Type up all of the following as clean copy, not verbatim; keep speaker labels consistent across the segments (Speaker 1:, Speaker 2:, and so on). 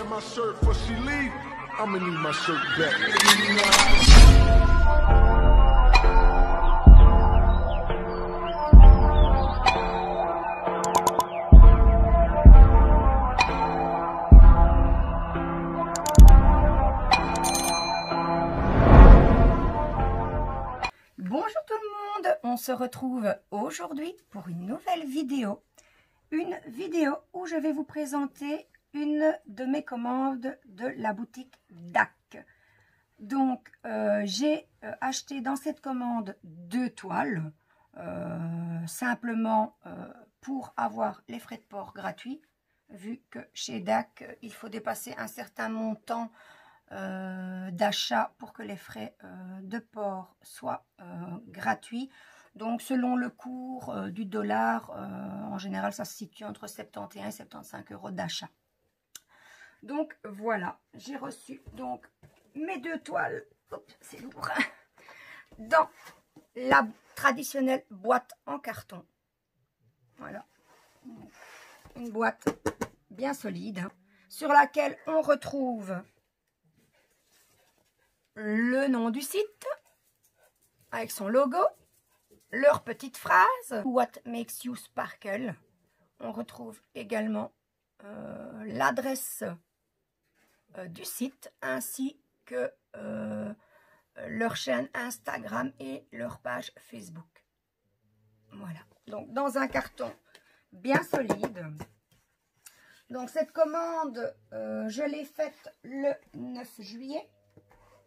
Speaker 1: my shirt before she leave, I'ma need my shirt back.
Speaker 2: Bonjour tout le monde, on se retrouve aujourd'hui pour une nouvelle vidéo. Une vidéo où je vais vous présenter une de mes commandes de la boutique DAC. Donc j'ai acheté dans cette commande 2 toiles, simplement pour avoir les frais de port gratuits, vu que chez DAC il faut dépasser un certain montant d'achat pour que les frais de port soient gratuits. Donc selon le cours du dollar, en général ça se situe entre 71 et 75 euros d'achat. Donc voilà, j'ai reçu donc mes 2 toiles, c'est lourd, dans la traditionnelle boîte en carton. Voilà, une boîte bien solide, sur laquelle on retrouve le nom du site avec son logo, leur petite phrase What makes you sparkle. On retrouve également l'adresse du site ainsi que leur chaîne Instagram et leur page Facebook. Voilà, donc dans un carton bien solide. Donc cette commande, je l'ai faite le 9 juillet.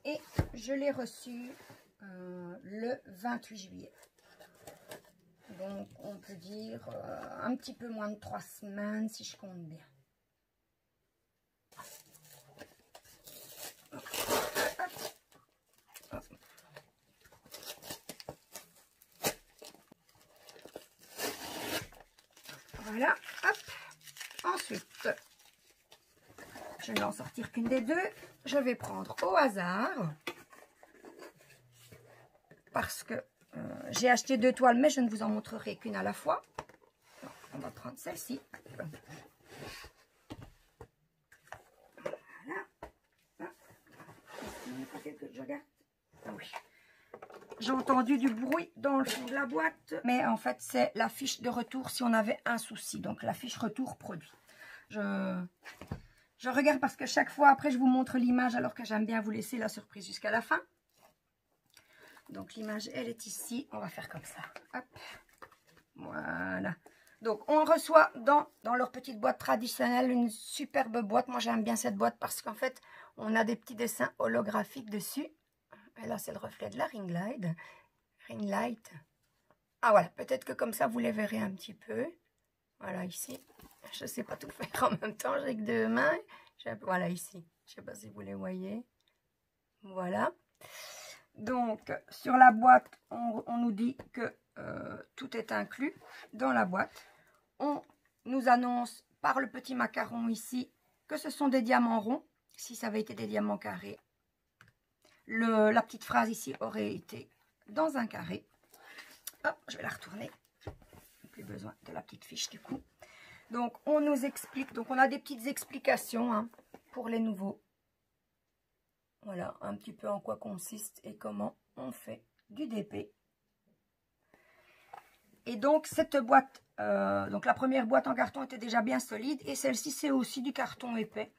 Speaker 2: Et je l'ai reçu le 28 juillet. Donc on peut dire un petit peu moins de 3 semaines si je compte bien. Voilà, hop. Ensuite, je ne vais en sortir qu'une des deux. Je vais prendre au hasard parce que j'ai acheté 2 toiles, mais je ne vous en montrerai qu'une à la fois. Alors, on va prendre celle-ci. Voilà. Je regarde. Oui. J'ai entendu du bruit dans le fond de la boîte, mais en fait c'est la fiche de retour si on avait un souci. Donc la fiche retour produit. Je regarde parce que chaque fois, après, je vous montre l'image alors que j'aime bien vous laisser la surprise jusqu'à la fin. Donc, l'image, elle est ici. On va faire comme ça. Hop. Voilà. Donc, on reçoit dans leur petite boîte traditionnelle une superbe boîte. Moi, j'aime bien cette boîte parce qu'en fait, on a des petits dessins holographiques dessus. Et là, c'est le reflet de la ring light. Ring light. Ah, voilà. Peut-être que comme ça, vous les verrez un petit peu. Voilà, ici. Je ne sais pas tout faire en même temps, j'ai que 2 mains. Voilà, ici. Je ne sais pas si vous les voyez. Voilà. Donc, sur la boîte, on nous dit que tout est inclus dans la boîte. On nous annonce par le petit macaron ici que ce sont des diamants ronds. Si ça avait été des diamants carrés, la petite phrase ici aurait été dans un carré. Hop, je vais la retourner. Plus besoin de la petite fiche du coup. Donc, on nous explique, donc on a des petites explications hein, pour les nouveaux. Voilà, un petit peu en quoi consiste et comment on fait du DP. Et donc, cette boîte, donc la première boîte en carton était déjà bien solide. Et celle-ci, c'est aussi du carton épais.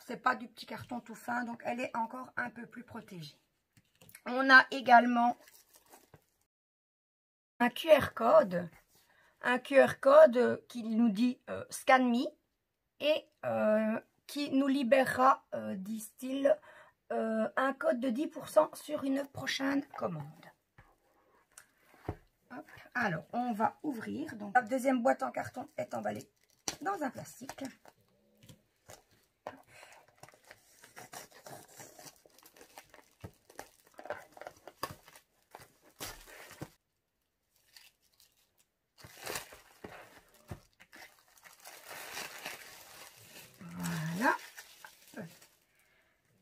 Speaker 2: C'est pas du petit carton tout fin, donc elle est encore un peu plus protégée. On a également un QR code. Un QR code qui nous dit Scan Me et qui nous libérera, disent-ils, un code de 10% sur une prochaine commande. Hop. Alors, on va ouvrir. Donc, la deuxième boîte en carton est emballée dans un plastique.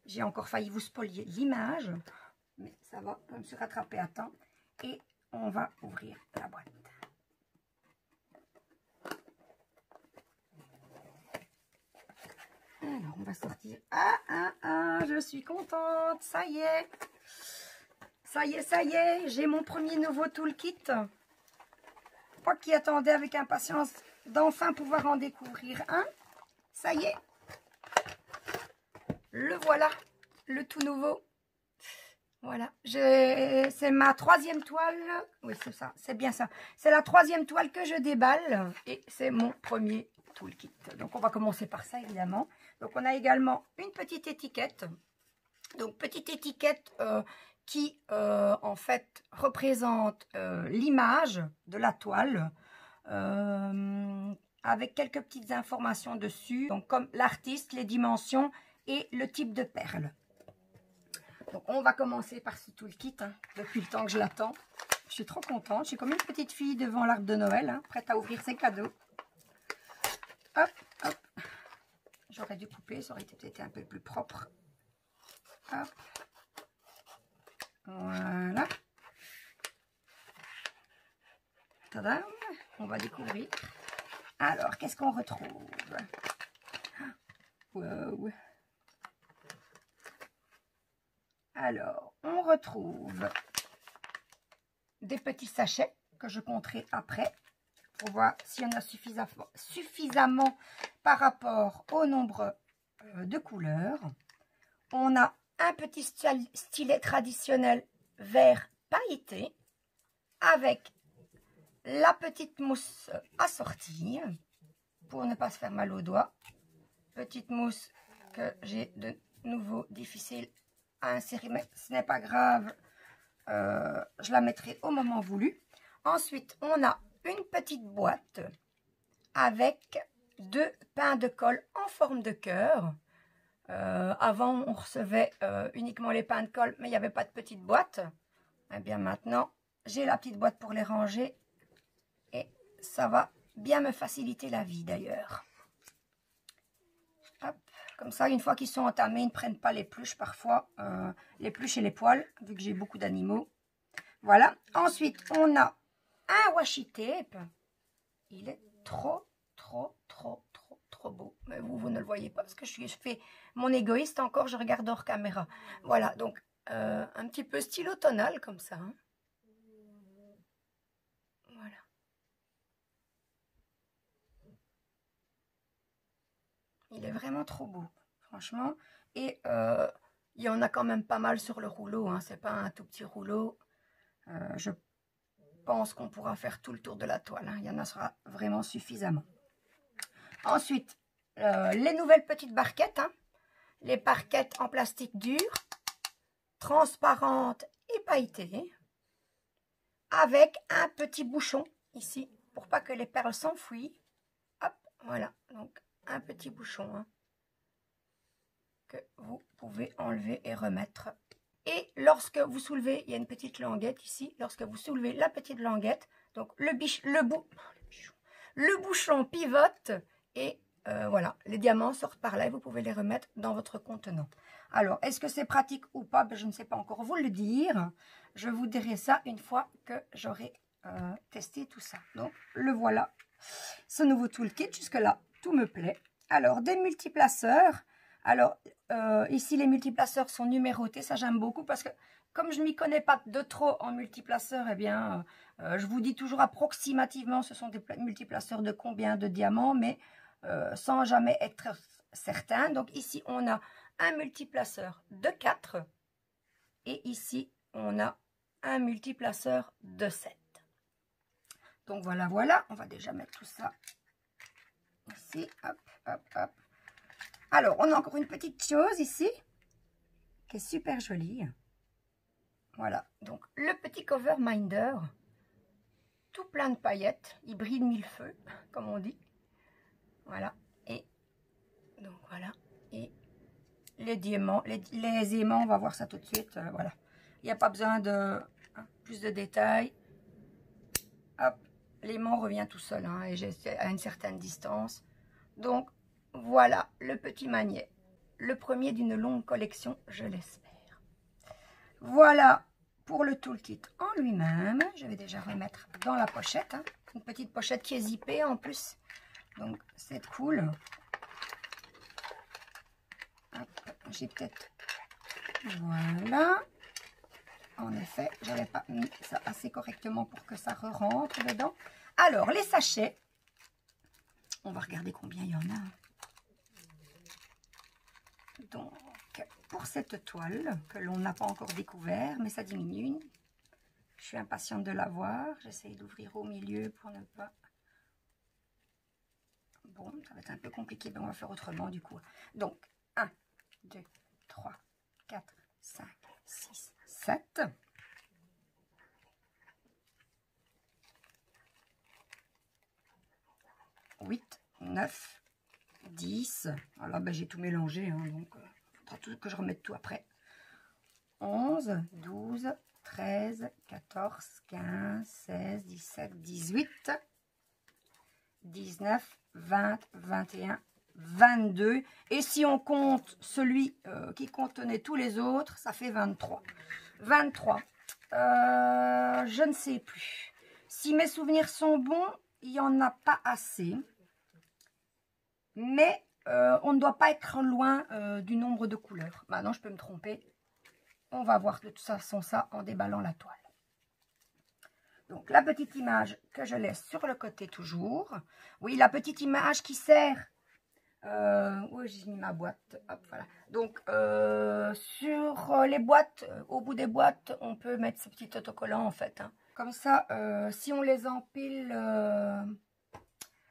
Speaker 2: J'ai encore failli vous spolier l'image, mais ça va me se rattraper à temps. Et on va ouvrir la boîte. Alors, on va sortir. Je suis contente. Ça y est. Ça y est, ça y est. J'ai mon premier nouveau toolkit. Moi qui attendais avec impatience d'enfin pouvoir en découvrir un. Ça y est. Le voilà. Le tout nouveau. Voilà. C'est ma 3e toile. Oui, c'est ça. C'est bien ça. C'est la 3e toile que je déballe. Et c'est mon premier toolkit. Donc, on va commencer par ça, évidemment. Donc, on a également une petite étiquette. Donc, petite étiquette qui, en fait, représente l'image de la toile. Avec quelques petites informations dessus. Donc, comme l'artiste, les dimensions et le type de perle. Donc, on va commencer par ce toolkit, hein, depuis le temps que je l'attends. Je suis trop contente. Je suis comme une petite fille devant l'arbre de Noël, hein, prête à ouvrir ses cadeaux. Hop, hop. J'aurais dû couper, ça aurait été un peu plus propre. Hop. Voilà. Tadam. On va découvrir. Alors, qu'est-ce qu'on retrouve? Wow. Alors, on retrouve des petits sachets que je compterai après pour voir s'il y en a suffisamment par rapport au nombre de couleurs. On a un petit stylet traditionnel vert pailleté avec la petite mousse à sortir pour ne pas se faire mal aux doigts. Petite mousse que j'ai de nouveau difficile à insérer, mais ce n'est pas grave, je la mettrai au moment voulu. Ensuite, on a une petite boîte avec 2 pains de colle en forme de cœur. Avant, on recevait uniquement les pains de colle, mais il n'y avait pas de petite boîte. Eh bien, maintenant, j'ai la petite boîte pour les ranger et ça va bien me faciliter la vie d'ailleurs. Hop. Comme ça, une fois qu'ils sont entamés, ils ne prennent pas les pluches parfois, les pluches et les poils, vu que j'ai beaucoup d'animaux. Voilà. Ensuite, on a un washi tape. Il est trop beau. Mais vous ne le voyez pas parce que je fais mon égoïste encore, je regarde hors caméra. Voilà, donc un petit peu stylo tonal comme ça. Hein. Voilà. Il est vraiment trop beau, franchement. Et il y en a quand même pas mal sur le rouleau. Hein. C'est pas un tout petit rouleau. Je pense qu'on pourra faire tout le tour de la toile. Hein. Il y en a sera vraiment suffisamment. Ensuite, les nouvelles petites barquettes. Hein. Les barquettes en plastique dur, transparentes et pailletées. Avec un petit bouchon ici, pour pas que les perles s'enfuient. Hop, voilà. Donc, un petit bouchon hein, que vous pouvez enlever et remettre. Et lorsque vous soulevez, il y a une petite languette ici. Lorsque vous soulevez la petite languette, donc le bouchon pivote et voilà, les diamants sortent par là et vous pouvez les remettre dans votre contenant. Alors, est-ce que c'est pratique ou pas? Je ne sais pas encore vous le dire. Je vous dirai ça une fois que j'aurai testé tout ça. Donc, le voilà. Ce nouveau toolkit, jusque-là, tout me plaît. Alors, des multiplaceurs. Alors, ici, les multiplaceurs sont numérotés. Ça, j'aime beaucoup parce que, comme je ne m'y connais pas de trop en multiplaceurs, eh bien, je vous dis toujours approximativement, ce sont des multiplaceurs de combien de diamants, mais sans jamais être certain. Donc, ici, on a un multiplaceur de 4. Et ici, on a un multiplaceur de 7. Donc, voilà, voilà. On va déjà mettre tout ça ici. Hop, hop, hop. Alors, on a encore une petite chose ici qui est super jolie. Voilà. Donc, le petit cover minder. Tout plein de paillettes. Il brille mille feux, comme on dit. Voilà. Et donc, voilà. Et les diamants, les aimants, on va voir ça tout de suite. Voilà. Il n'y a pas besoin de plus de détails. Hop. L'aimant revient tout seul. Hein, et j'ai à une certaine distance. Donc, voilà le petit magnet. Le premier d'une longue collection, je l'espère. Voilà pour le toolkit en lui-même. Je vais déjà remettre dans la pochette. Hein. Une petite pochette qui est zippée en plus. Donc, c'est cool. j'ai peut-être... Voilà. En effet, je n'avais pas mis ça assez correctement pour que ça rentre dedans. Alors, les sachets. On va regarder combien il y en a. Donc, pour cette toile, que l'on n'a pas encore découvert, mais ça diminue. Je suis impatiente de la voir. J'essaye d'ouvrir au milieu pour ne pas... Bon, ça va être un peu compliqué, mais on va faire autrement du coup. Donc, 1, 2, 3, 4, 5, 6, 7. « 8, 9, 10. » Alors, ben, j'ai tout mélangé, hein, donc il faudra tout, que je remette tout après. 11, 12, 13, 14, 15, 16, 17, 18, 19, 20, 21, 22. Et si on compte celui qui contenait tous les autres, ça fait 23. 23. Je ne sais plus. Si mes souvenirs sont bons, il n'y en a pas assez. Mais on ne doit pas être loin du nombre de couleurs. Maintenant, je peux me tromper. On va voir de toute façon ça en déballant la toile. Donc, la petite image que je laisse sur le côté toujours. Oui, la petite image qui sert... oui, j'ai mis ma boîte. Hop, voilà. Donc, sur les boîtes, au bout des boîtes, on peut mettre ce petit autocollant en fait. Hein. Comme ça, si on les empile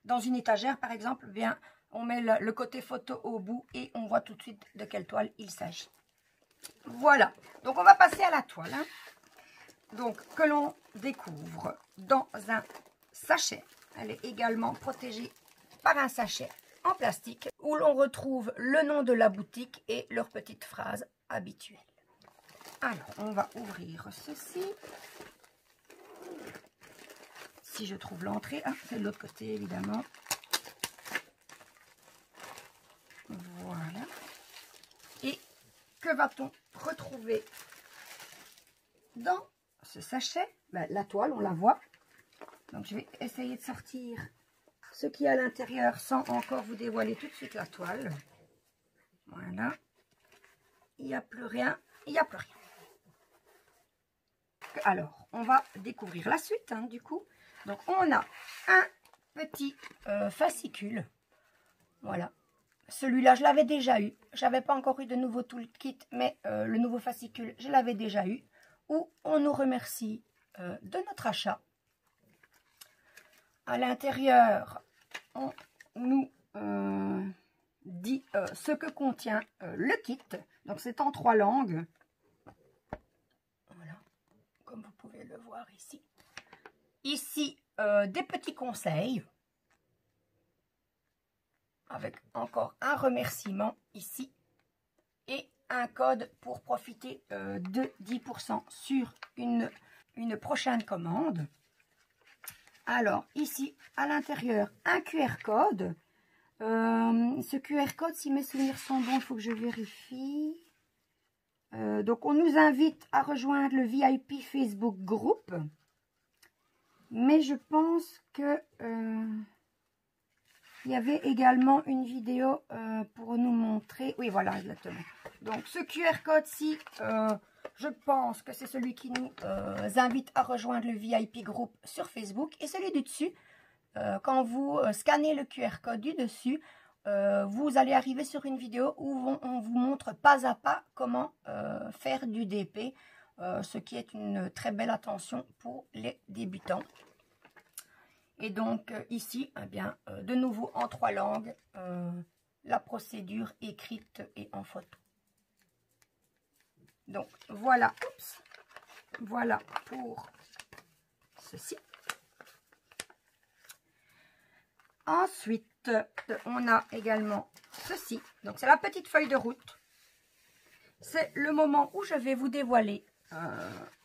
Speaker 2: dans une étagère, par exemple, bien, on met le côté photo au bout et on voit tout de suite de quelle toile il s'agit. Voilà. Donc, on va passer à la toile. Hein. Donc, que l'on découvre dans un sachet. Elle est également protégée par un sachet en plastique où l'on retrouve le nom de la boutique et leur petite phrase habituelle. Alors, on va ouvrir ceci. Si je trouve l'entrée, ah, c'est de l'autre côté évidemment. Voilà. Et que va-t-on retrouver dans ce sachet? Ben, la toile, on la voit. Donc, je vais essayer de sortir ce qu'il y a à l'intérieur sans encore vous dévoiler tout de suite la toile. Voilà. Il n'y a plus rien. Il n'y a plus rien. Alors, on va découvrir la suite, hein, du coup. Donc, on a un petit fascicule. Voilà. Celui-là, je l'avais déjà eu. Je n'avais pas encore eu de nouveau toolkit, mais le nouveau fascicule, je l'avais déjà eu. Où on nous remercie de notre achat. À l'intérieur, on nous dit ce que contient le kit. Donc, c'est en 3 langues. Voilà, comme vous pouvez le voir ici. Ici, des petits conseils. Avec encore un remerciement ici. Et un code pour profiter de 10% sur une prochaine commande. Alors, ici, à l'intérieur, un QR code. Ce QR code, si mes souvenirs sont bons, il faut que je vérifie. Donc, on nous invite à rejoindre le VIP Facebook Group. Mais je pense que il y avait également une vidéo pour nous montrer. Oui, voilà, exactement. Donc, ce QR code-ci, je pense que c'est celui qui nous invite à rejoindre le VIP Group sur Facebook. Et celui du dessus, quand vous scannez le QR code du dessus, vous allez arriver sur une vidéo où on vous montre pas à pas comment faire du DP, ce qui est une très belle attention pour les débutants. Et donc ici, eh bien, de nouveau en 3 langues, la procédure écrite et en photo. Donc voilà, oups, voilà pour ceci. Ensuite, on a également ceci. Donc c'est la petite feuille de route. C'est le moment où je vais vous dévoiler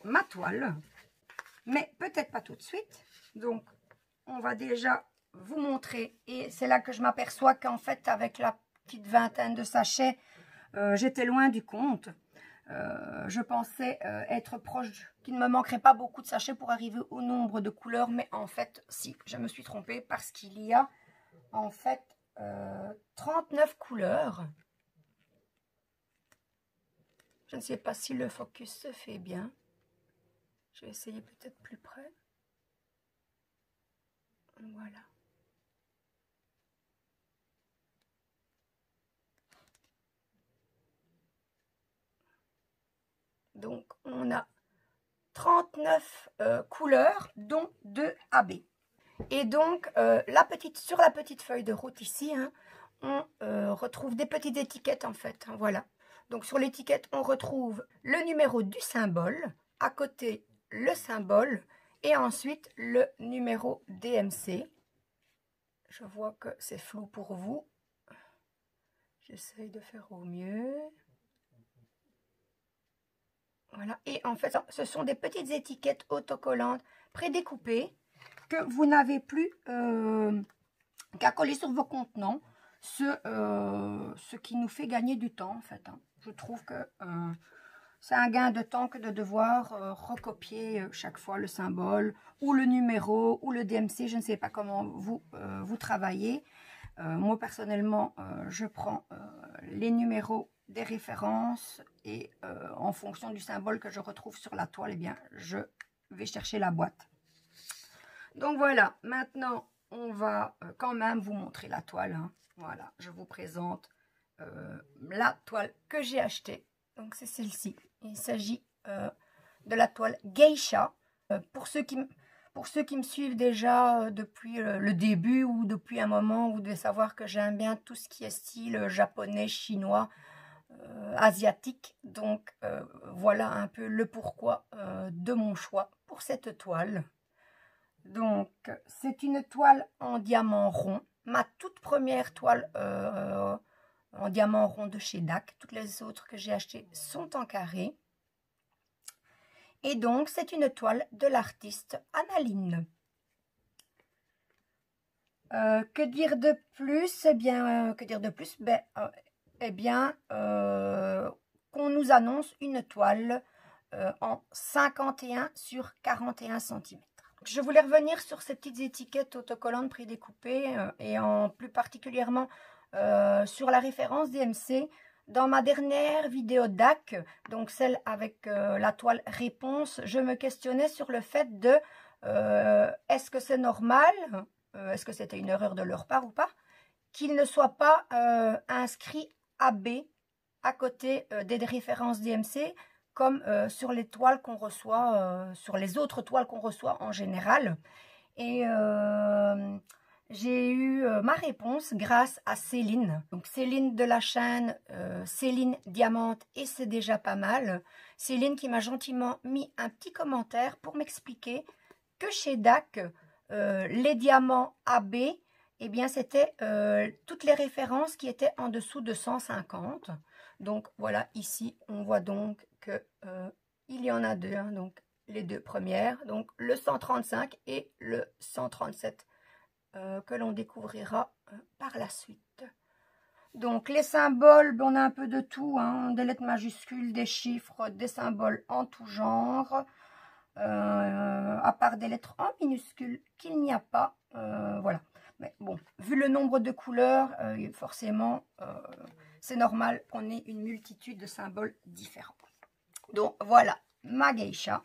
Speaker 2: ma toile. Mais peut-être pas tout de suite. Donc on va déjà vous montrer. Et c'est là que je m'aperçois qu'en fait, avec la petite vingtaine de sachets, j'étais loin du compte. Je pensais être proche, qu'il ne me manquerait pas beaucoup de sachets pour arriver au nombre de couleurs. Mais en fait, si, je me suis trompée parce qu'il y a en fait 39 couleurs. Je ne sais pas si le focus se fait bien. Je vais essayer peut-être plus près. Voilà. Donc, on a 39 couleurs, dont 2 AB. Et donc, sur la petite feuille de route ici, hein, on retrouve des petites étiquettes en fait. Hein, voilà. Donc, sur l'étiquette, on retrouve le numéro du symbole, à côté le symbole, et ensuite le numéro DMC. Je vois que c'est flou pour vous. J'essaye de faire au mieux. Voilà. Et en fait, ce sont des petites étiquettes autocollantes prédécoupées que vous n'avez plus qu'à coller sur vos contenants. Ce qui nous fait gagner du temps, en fait. Hein. Je trouve que c'est un gain de temps que de devoir recopier chaque fois le symbole ou le numéro ou le DMC. Je ne sais pas comment vous travaillez. Moi, personnellement, je prends les numéros des références et en fonction du symbole que je retrouve sur la toile, eh bien, je vais chercher la boîte. Donc voilà, maintenant, on va quand même vous montrer la toile. Hein. Voilà, je vous présente la toile que j'ai achetée. Donc c'est celle-ci. Il s'agit de la toile Geisha. Pour ceux qui me suivent déjà depuis le début ou depuis un moment, vous devez savoir que j'aime bien tout ce qui est style japonais, chinois, asiatique. Donc voilà un peu le pourquoi de mon choix pour cette toile. Donc c'est une toile en diamant rond. Ma toute première toile en diamant rond de chez DAC. Toutes les autres que j'ai achetées sont en carré. Et donc, c'est une toile de l'artiste Annaline. Que dire de plus? Eh bien, que dire de plus? Qu'on nous annonce une toile en 51 sur 41 cm. Je voulais revenir sur ces petites étiquettes autocollantes prédécoupées et en plus particulièrement sur la référence DMC. Dans ma dernière vidéo DAC, donc celle avec la toile réponse, je me questionnais sur le fait de est-ce que c'est normal, est-ce que c'était une erreur de leur part ou pas, qu'il ne soit pas inscrit AB à côté des références DMC comme sur les toiles qu'on reçoit, sur les autres toiles qu'on reçoit en général. Et j'ai eu ma réponse grâce à Céline. Donc Céline de la chaîne Céline Diamante et c'est déjà pas mal. Céline qui m'a gentiment mis un petit commentaire pour m'expliquer que chez DAC, les diamants AB, eh bien c'était toutes les références qui étaient en dessous de 150. Donc voilà, ici on voit donc que il y en a deux, hein, donc les deux premières, donc le 135 et le 137 que l'on découvrira par la suite. Donc les symboles, on a un peu de tout, hein, des lettres majuscules, des chiffres, des symboles en tout genre, à part des lettres en minuscules qu'il n'y a pas, voilà. Mais bon, vu le nombre de couleurs, forcément, c'est normal qu'on ait une multitude de symboles différents. Donc voilà, ma geisha.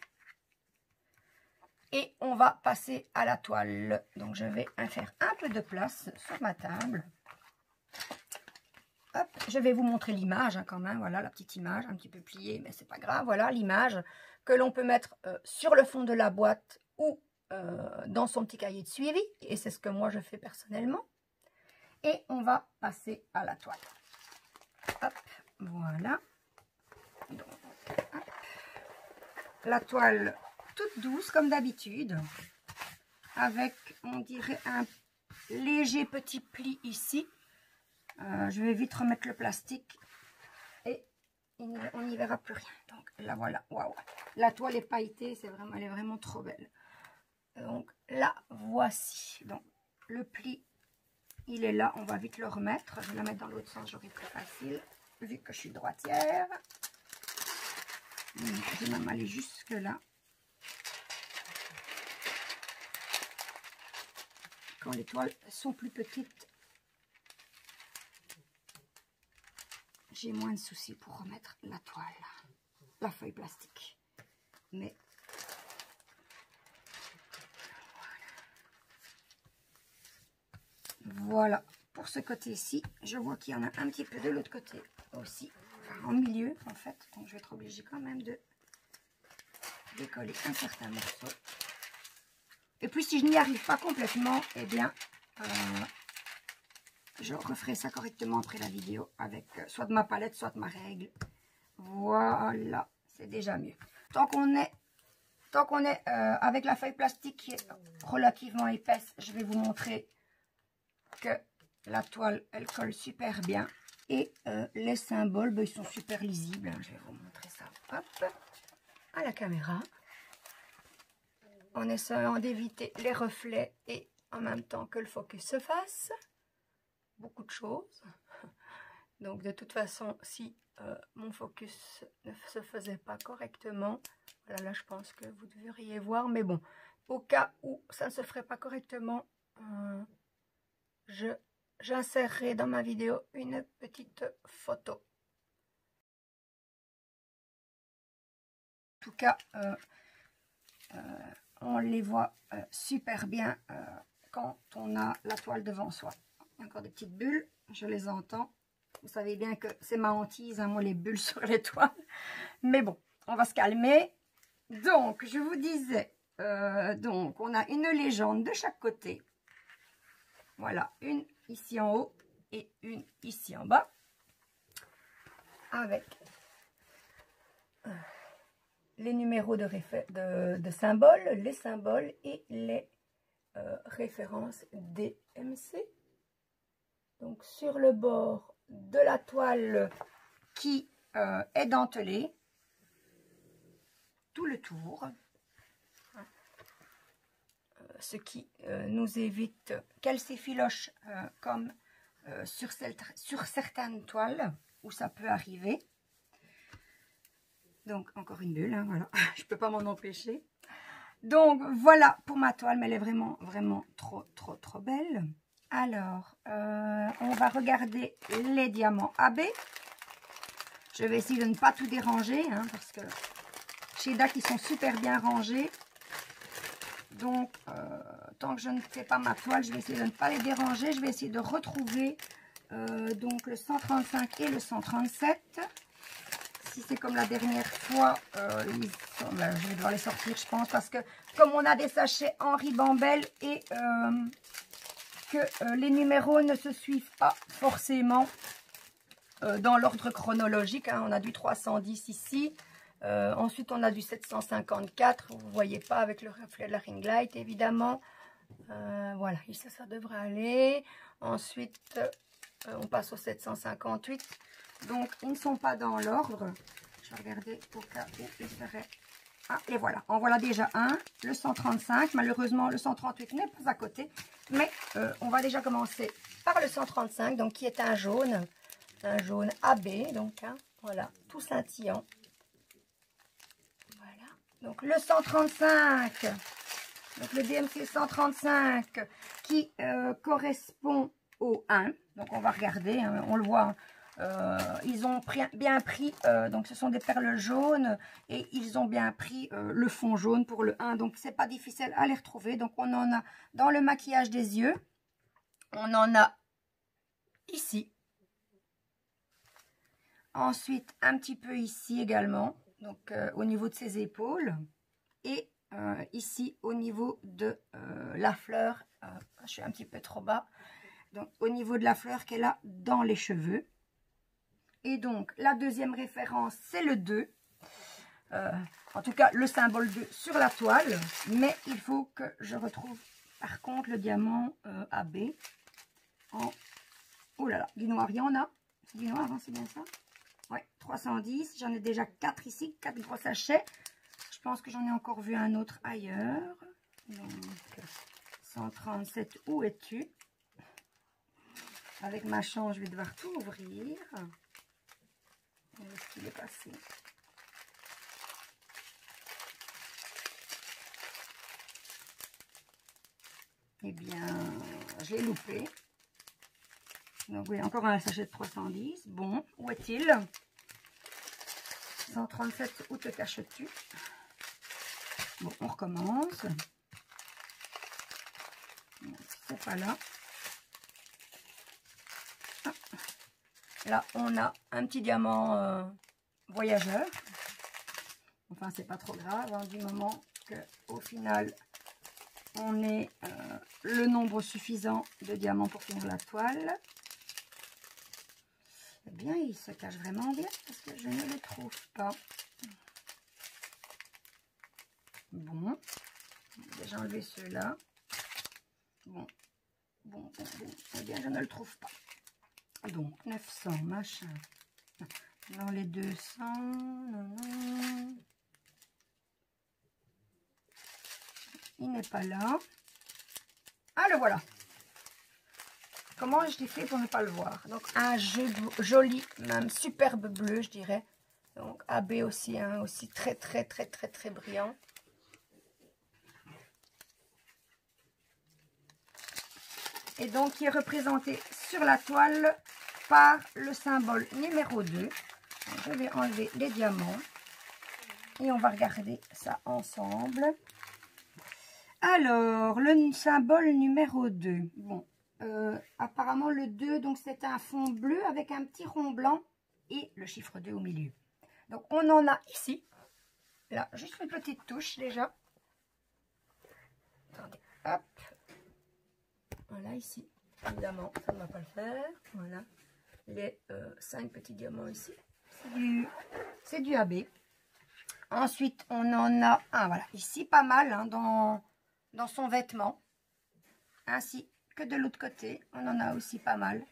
Speaker 2: Et on va passer à la toile. Donc je vais faire un peu de place sur ma table. Hop, je vais vous montrer l'image hein, quand même. Voilà la petite image, un petit peu pliée, mais c'est pas grave. Voilà l'image que l'on peut mettre sur le fond de la boîte ou dans son petit cahier de suivi. Et c'est ce que moi je fais personnellement. Et on va passer à la toile. Hop, voilà. Donc, hop. La toile toute douce comme d'habitude, avec on dirait un léger petit pli ici. Je vais vite remettre le plastique et on n'y verra plus rien. Donc là voilà, waouh, la toile est pailletée, elle est vraiment trop belle. Donc la voici. Donc le pli, il est là, on va vite le remettre. Je vais la mettre dans l'autre sens, j'aurai plus facile vu que je suis droitière. Je vais même aller jusque là. Quand les toiles sont plus petites, j'ai moins de soucis pour remettre la toile. la feuille plastique. Mais voilà pour ce côté-ci. Je vois qu'il y en a un petit peu de l'autre côté aussi, enfin, en milieu en fait. Donc je vais être obligée quand même de décoller un certain morceau. Et puis si je n'y arrive pas complètement, eh bien je referai ça correctement après la vidéo avec soit de ma palette, soit de ma règle. Voilà, c'est déjà mieux. Tant qu'on est avec la feuille plastique qui est relativement épaisse, je vais vous montrer que la toile, elle colle super bien. Et les symboles, ben, ils sont super lisibles. Je vais vous montrer ça, hop, à la caméra. En essayant d'éviter les reflets et en même temps que le focus se fasse. Beaucoup de choses. Donc de toute façon, si mon focus ne se faisait pas correctement, voilà, là je pense que vous devriez voir, mais bon, au cas où ça ne se ferait pas correctement, j'insérerai dans ma vidéo une petite photo. En tout cas, on les voit super bien quand on a la toile devant soi. Encore des petites bulles, je les entends. Vous savez bien que c'est ma hantise, hein, moi, les bulles sur les toiles. Mais bon, on va se calmer. Donc, je vous disais, donc, on a une légende de chaque côté. Voilà, une ici en haut et une ici en bas. Avec les numéros de symboles, les symboles et les références DMC. Donc, sur le bord de la toile qui est dentelée, tout le tour, ce qui nous évite qu'elle s'effiloche comme sur certaines toiles où ça peut arriver. Donc encore une bulle, hein, voilà, je peux pas m'en empêcher. Donc voilà pour ma toile, mais elle est vraiment trop belle. Alors, on va regarder les diamants AB. Je vais essayer de ne pas tout déranger, hein, parce que chez DAC, ils sont super bien rangés. Donc, tant que je ne fais pas ma toile, je vais essayer de ne pas les déranger. Je vais essayer de retrouver donc le 135 et le 137. Si c'est comme la dernière fois, ben, je vais devoir les sortir, je pense, parce que comme on a des sachets en ribambelle et que les numéros ne se suivent pas forcément dans l'ordre chronologique, hein. On a du 310 ici, ensuite on a du 754, vous ne voyez pas avec le reflet de la ring light évidemment. Voilà, ici ça devrait aller. Ensuite on passe au 758, donc ils ne sont pas dans l'ordre. Je vais regarder au cas où ils seraient. Ah, et voilà, en voilà déjà un, le 135. Malheureusement, le 138 n'est pas à côté. Mais on va déjà commencer par le 135, donc qui est un jaune AB. Donc, hein, voilà, tout scintillant. Voilà, donc le 135, donc le DMC 135 qui correspond au 1. Donc, on va regarder, hein, on le voit. Hein. Ils ont bien pris, donc ce sont des perles jaunes et ils ont bien pris le fond jaune pour le 1, donc c'est pas difficile à les retrouver. Donc on en a dans le maquillage des yeux, on en a ici, ensuite un petit peu ici également, donc au niveau de ses épaules, et ici au niveau de la fleur, je suis un petit peu trop bas, donc au niveau de la fleur qu'elle a dans les cheveux. Et donc, la deuxième référence, c'est le 2. En tout cas, le symbole 2 sur la toile. Mais il faut que je retrouve, par contre, le diamant AB. Oh là là, du noir, il y en a. C'est du noir, hein, c'est bien ça? Ouais, 310. J'en ai déjà 4 ici, 4 gros sachets. Je pense que j'en ai encore vu un autre ailleurs. Donc, 137, où es-tu? Avec ma chance, je vais devoir tout ouvrir. Où est-ce qu'il est passé? Eh bien, je l'ai loupé. Donc oui, encore un sachet de 310. Bon, où est-il? 137, où te caches-tu? Bon, on recommence. C'est pas là. Là, on a un petit diamant voyageur. Enfin, c'est pas trop grave, hein, du moment que au final, on ait le nombre suffisant de diamants pour finir la toile. Eh bien, il se cache vraiment bien parce que je ne le trouve pas. Bon, j'ai enlevé ceux-là. Bon. Eh bien, je ne le trouve pas. Donc, 900, machin. Dans les 200, non. Il n'est pas là. Ah, le voilà. Comment je l'ai fait pour ne pas le voir? Donc, un joli, même superbe bleu, je dirais. Donc, AB aussi, hein, aussi très brillant. Et donc, qui est représenté sur la toile par le symbole numéro 2. Donc, je vais enlever les diamants. Et on va regarder ça ensemble. Alors, le symbole numéro 2. Bon, apparemment le 2, donc c'est un fond bleu avec un petit rond blanc et le chiffre 2 au milieu. Donc, on en a ici. Là, juste une petite touche déjà. Attendez, hop. Voilà, ici, évidemment, ça ne va pas le faire. Voilà, les 5 petits diamants ici. C'est du AB. Ensuite, on en a un, voilà, ici, pas mal, hein, dans son vêtement. Ainsi que de l'autre côté, on en a aussi pas mal.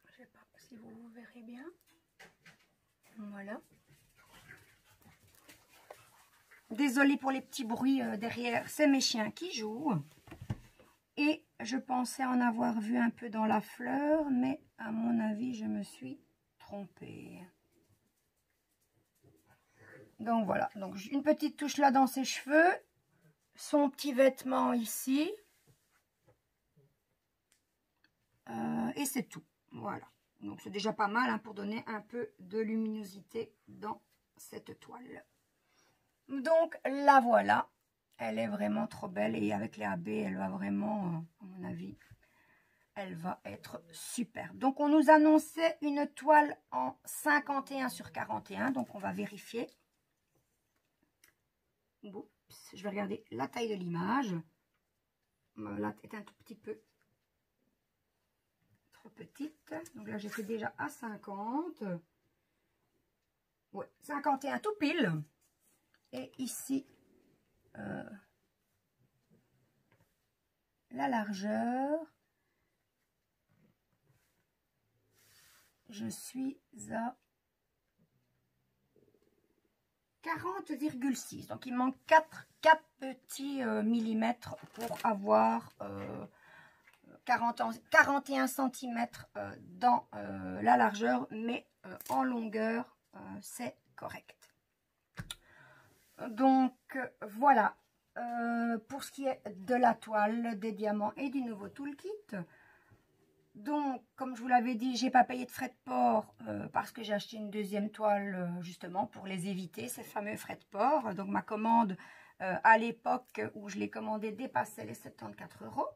Speaker 2: Je ne sais pas si vous verrez bien. Voilà. Désolée pour les petits bruits derrière, c'est mes chiens qui jouent. Et je pensais en avoir vu un peu dans la fleur, mais à mon avis, je me suis trompée. Donc voilà, donc une petite touche là dans ses cheveux, son petit vêtement ici. Et c'est tout, voilà. Donc c'est déjà pas mal, hein, pour donner un peu de luminosité dans cette toile. Donc la voilà, elle est vraiment trop belle et avec les AB, elle va vraiment, à mon avis, elle va être superbe. Donc on nous annonçait une toile en 51 sur 41, donc on va vérifier. Oups, je vais regarder la taille de l'image. Là, est un tout petit peu trop petite. Donc là, j'étais déjà à 50. Ouais, 51 tout pile. Et ici, la largeur, je suis à 40,6. Donc, il manque 4 petits millimètres pour avoir 41 cm dans la largeur, mais en longueur, c'est correct. Donc, voilà. Pour ce qui est de la toile, des diamants et du nouveau toolkit. Donc, comme je vous l'avais dit, j'ai pas payé de frais de port parce que j'ai acheté une deuxième toile justement pour les éviter, ces fameux frais de port. Donc, ma commande à l'époque où je l'ai commandée dépassait les 74 €.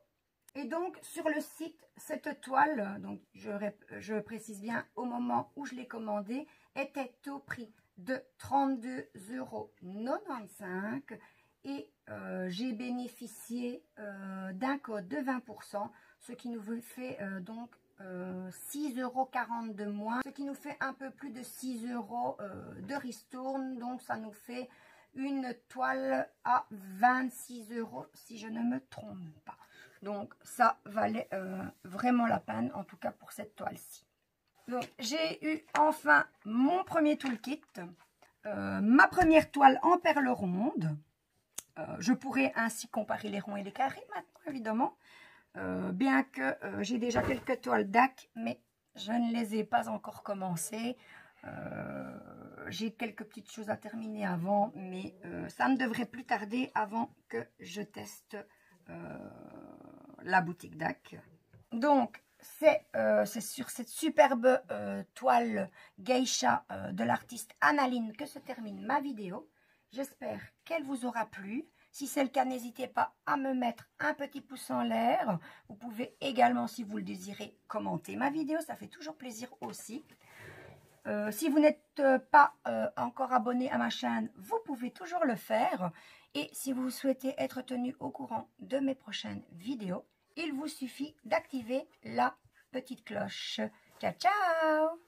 Speaker 2: Et donc, sur le site, cette toile, donc je précise bien, au moment où je l'ai commandée, était au prix de 32,95 € et j'ai bénéficié d'un code de 20%, ce qui nous fait donc 6,40 € de moins, ce qui nous fait un peu plus de 6 € de ristourne. Donc ça nous fait une toile à 26 € si je ne me trompe pas. Donc ça valait vraiment la peine, en tout cas pour cette toile-ci. Donc j'ai eu enfin mon premier toolkit, ma première toile en perles rondes. Je pourrais ainsi comparer les ronds et les carrés maintenant, évidemment. Bien que j'ai déjà quelques toiles DAC, mais je ne les ai pas encore commencées. J'ai quelques petites choses à terminer avant, mais ça ne devrait plus tarder avant que je teste la boutique DAC. Donc, c'est sur cette superbe toile geisha de l'artiste Annaline que se termine ma vidéo. J'espère qu'elle vous aura plu. Si c'est le cas, n'hésitez pas à me mettre un petit pouce en l'air. Vous pouvez également, si vous le désirez, commenter ma vidéo. Ça fait toujours plaisir aussi. Si vous n'êtes pas encore abonné à ma chaîne, vous pouvez toujours le faire. Et si vous souhaitez être tenu au courant de mes prochaines vidéos, il vous suffit d'activer la petite cloche. Ciao, ciao!